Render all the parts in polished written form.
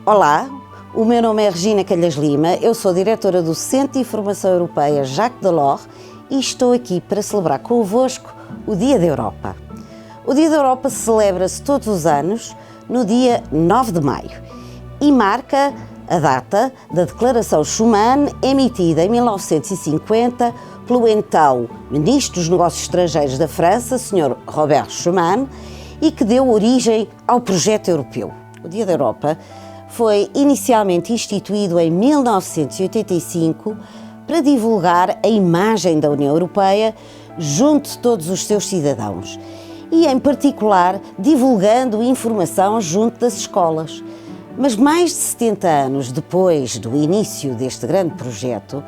Olá, o meu nome é Regina Calhas Lima, eu sou diretora do Centro de Informação Europeia Jacques Delors e estou aqui para celebrar convosco o Dia da Europa. O Dia da Europa celebra-se todos os anos no dia 9 de maio e marca a data da Declaração Schuman, emitida em 1950 pelo então Ministro dos Negócios Estrangeiros da França, Sr. Robert Schuman, e que deu origem ao projeto europeu. O Dia da Europa foi inicialmente instituído em 1985 para divulgar a imagem da União Europeia junto de todos os seus cidadãos e, em particular, divulgando informação junto das escolas. Mas mais de 70 anos depois do início deste grande projeto,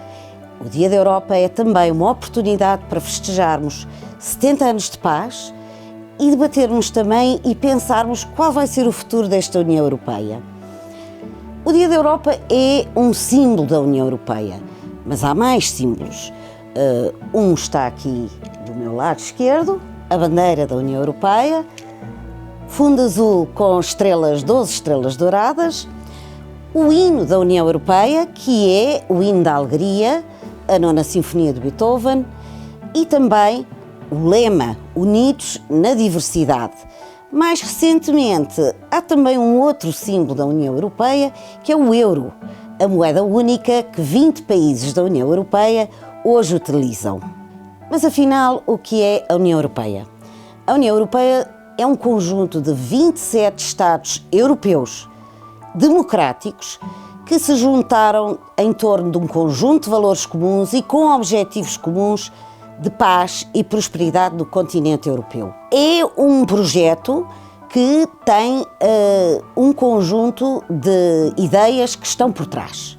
o Dia da Europa é também uma oportunidade para festejarmos 70 anos de paz e debatermos também e pensarmos qual vai ser o futuro desta União Europeia. O Dia da Europa é um símbolo da União Europeia, mas há mais símbolos. Um está aqui do meu lado esquerdo, a bandeira da União Europeia, fundo azul com estrelas, 12 estrelas douradas, o hino da União Europeia, que é o hino da alegria, a Nona Sinfonia de Beethoven, e também o lema Unidos na Diversidade. Mais recentemente, há também um outro símbolo da União Europeia, que é o euro, a moeda única que 20 países da União Europeia hoje utilizam. Mas afinal, o que é a União Europeia? A União Europeia é um conjunto de 27 Estados europeus democráticos que se juntaram em torno de um conjunto de valores comuns e com objetivos comuns de paz e prosperidade no continente europeu. É um projeto que tem um conjunto de ideias que estão por trás.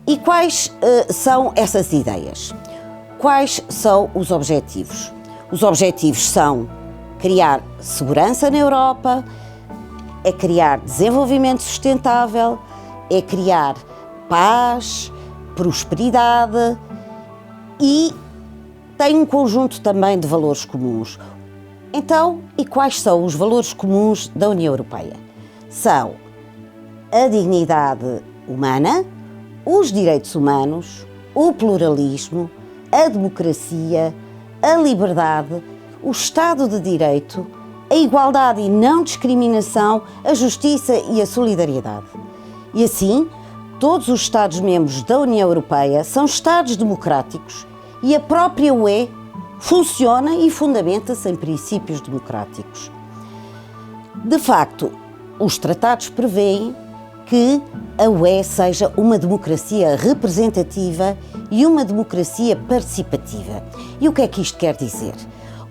E quais são essas ideias? Quais são os objetivos? Os objetivos são criar segurança na Europa, é criar desenvolvimento sustentável, é criar paz, prosperidade e tem um conjunto também de valores comuns. Então, e quais são os valores comuns da União Europeia? São a dignidade humana, os direitos humanos, o pluralismo, a democracia, a liberdade, o Estado de Direito, a igualdade e não discriminação, a justiça e a solidariedade. E assim, todos os Estados-membros da União Europeia são Estados democráticos e a própria UE funciona e fundamenta-se em princípios democráticos. De facto, os tratados prevêem que a UE seja uma democracia representativa e uma democracia participativa. E o que é que isto quer dizer?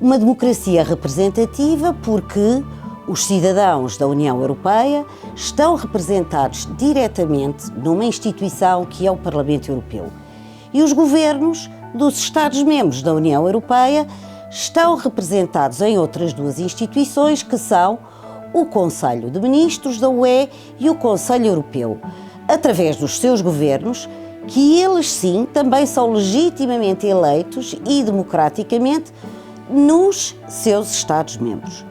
Uma democracia representativa porque os cidadãos da União Europeia estão representados diretamente numa instituição que é o Parlamento Europeu. E os governos dos Estados-membros da União Europeia estão representados em outras duas instituições que são o Conselho de Ministros da UE e o Conselho Europeu, através dos seus governos, que eles sim também são legitimamente eleitos e democraticamente nos seus Estados-membros.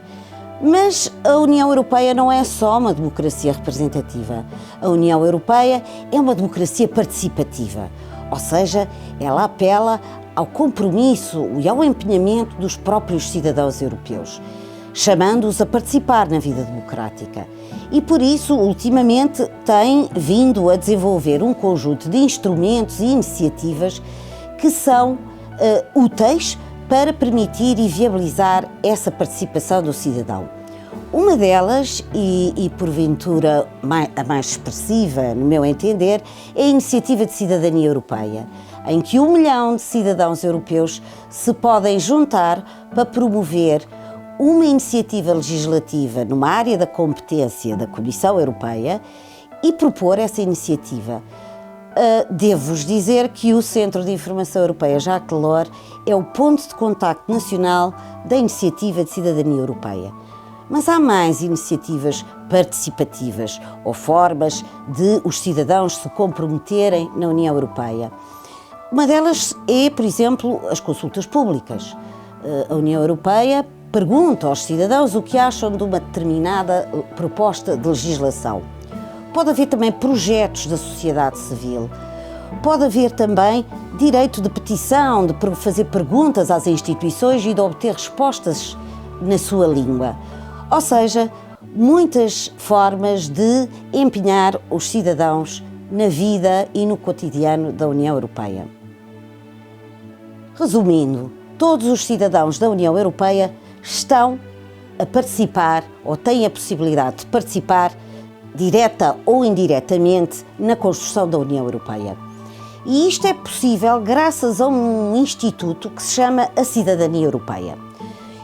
Mas a União Europeia não é só uma democracia representativa. A União Europeia é uma democracia participativa, ou seja, ela apela ao compromisso e ao empenhamento dos próprios cidadãos europeus, chamando-os a participar na vida democrática. E por isso, ultimamente, tem vindo a desenvolver um conjunto de instrumentos e iniciativas que são úteis para permitir e viabilizar essa participação do cidadão. Uma delas, e porventura a mais expressiva, no meu entender, é a Iniciativa de Cidadania Europeia, em que 1 milhão de cidadãos europeus se podem juntar para promover uma iniciativa legislativa numa área da competência da Comissão Europeia e propor essa iniciativa. Devo-vos dizer que o Centro de Informação Europeia Jacques Delors é o ponto de contacto nacional da Iniciativa de Cidadania Europeia. Mas há mais iniciativas participativas ou formas de os cidadãos se comprometerem na União Europeia. Uma delas é, por exemplo, as consultas públicas. A União Europeia pergunta aos cidadãos o que acham de uma determinada proposta de legislação. pode haver também projetos da sociedade civil, pode haver também direito de petição, de fazer perguntas às instituições e de obter respostas na sua língua. Ou seja, muitas formas de empenhar os cidadãos na vida e no cotidiano da União Europeia. Resumindo, todos os cidadãos da União Europeia estão a participar ou têm a possibilidade de participar direta ou indiretamente na construção da União Europeia. E isto é possível graças a um instituto que se chama a Cidadania Europeia.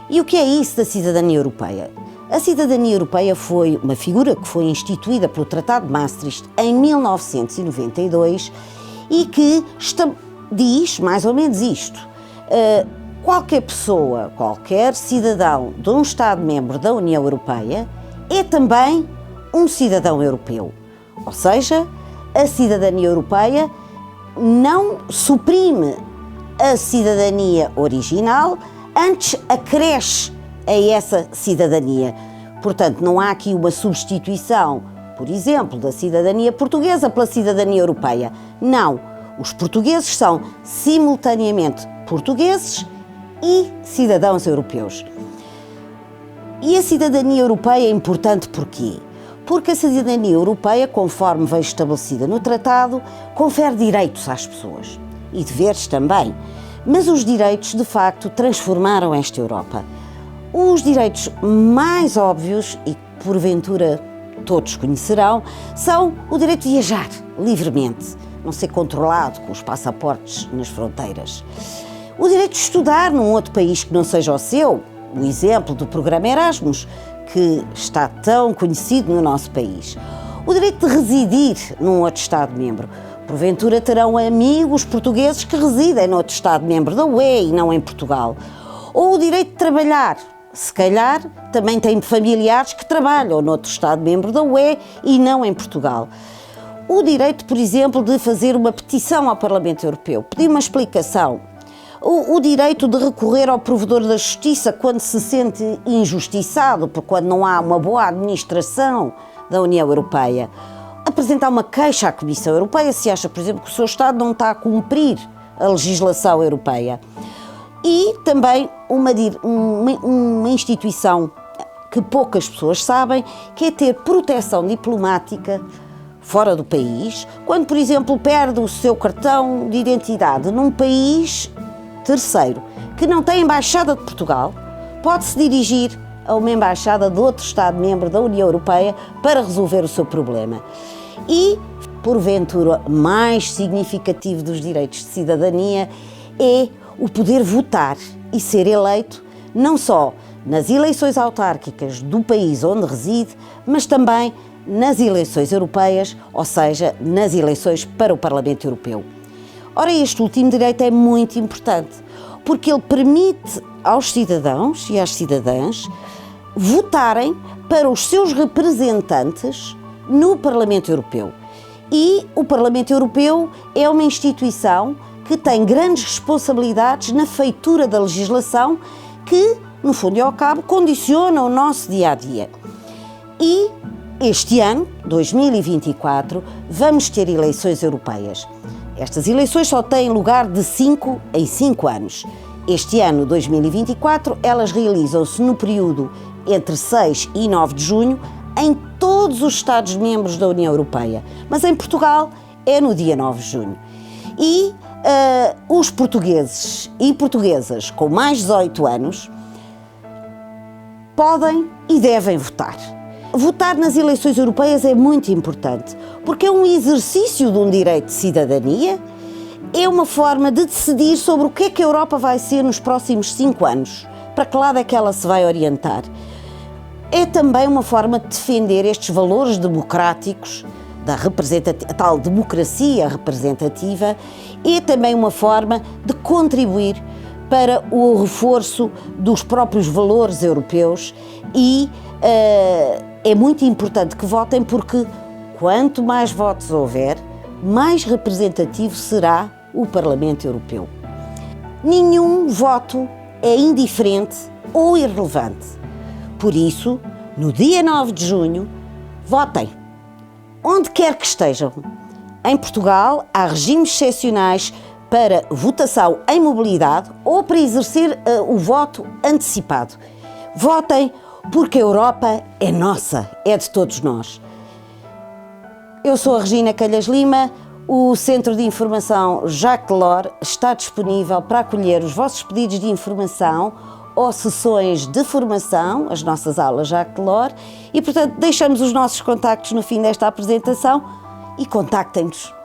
E o que é isso da Cidadania Europeia? A Cidadania Europeia foi uma figura que foi instituída pelo Tratado de Maastricht em 1992 e que diz mais ou menos isto. Qualquer pessoa, qualquer cidadão de um Estado-membro da União Europeia é também um cidadão europeu. Ou seja, a cidadania europeia não suprime a cidadania original, antes acresce a essa cidadania. Portanto, não há aqui uma substituição, por exemplo, da cidadania portuguesa pela cidadania europeia. Não, os portugueses são simultaneamente portugueses e cidadãos europeus. E a cidadania europeia é importante porquê? Porque a cidadania europeia, conforme veio estabelecida no tratado, confere direitos às pessoas e deveres também. Mas os direitos, de facto, transformaram esta Europa. Os direitos mais óbvios, e que porventura todos conhecerão, são o direito de viajar livremente, não ser controlado com os passaportes nas fronteiras. O direito de estudar num outro país que não seja o seu, o exemplo do programa Erasmus, que está tão conhecido no nosso país. O direito de residir num outro Estado-membro. Porventura terão amigos portugueses que residem noutro Estado-membro da UE e não em Portugal. Ou o direito de trabalhar. Se calhar também tem familiares que trabalham noutro Estado-membro da UE e não em Portugal. O direito, por exemplo, de fazer uma petição ao Parlamento Europeu, pedir uma explicação. O direito de recorrer ao provedor da justiça quando se sente injustiçado, porque quando não há uma boa administração da União Europeia. Apresentar uma queixa à Comissão Europeia se acha, por exemplo, que o seu Estado não está a cumprir a legislação europeia. E também uma instituição que poucas pessoas sabem, que é ter proteção diplomática fora do país, quando, por exemplo, perde o seu cartão de identidade num país terceiro, que não tem embaixada de Portugal, pode-se dirigir a uma embaixada de outro Estado-membro da União Europeia para resolver o seu problema. E, porventura, mais significativo dos direitos de cidadania é o poder votar e ser eleito, não só nas eleições autárquicas do país onde reside, mas também nas eleições europeias, ou seja, nas eleições para o Parlamento Europeu. Ora, este último direito é muito importante, porque ele permite aos cidadãos e às cidadãs votarem para os seus representantes no Parlamento Europeu. E o Parlamento Europeu é uma instituição que tem grandes responsabilidades na feitura da legislação que, no fundo e ao cabo, condiciona o nosso dia-a-dia. E este ano, 2024, vamos ter eleições europeias. Estas eleições só têm lugar de 5 em 5 anos. Este ano, 2024, elas realizam-se no período entre 6 e 9 de junho em todos os Estados-membros da União Europeia. Mas em Portugal é no dia 9 de junho. E os portugueses e portuguesas com mais de 18 anos podem e devem votar. Votar nas eleições europeias é muito importante, porque é um exercício de um direito de cidadania, é uma forma de decidir sobre o que é que a Europa vai ser nos próximos 5 anos, para que lado é que ela se vai orientar. É também uma forma de defender estes valores democráticos, a tal democracia representativa, é também uma forma de contribuir para o reforço dos próprios valores europeus e é muito importante que votem, porque quanto mais votos houver, mais representativo será o Parlamento Europeu. Nenhum voto é indiferente ou irrelevante. Por isso, no dia 9 de junho, votem. onde quer que estejam. Em Portugal, há regimes excepcionais para votação em mobilidade ou para exercer o voto antecipado. Votem, porque a Europa é nossa, é de todos nós. Eu sou a Regina Calhas Lima. O Centro de Informação Jacques Delors está disponível para acolher os vossos pedidos de informação ou sessões de formação, as nossas aulas Jacques Delors, e, portanto, deixamos os nossos contactos no fim desta apresentação e contactem-nos.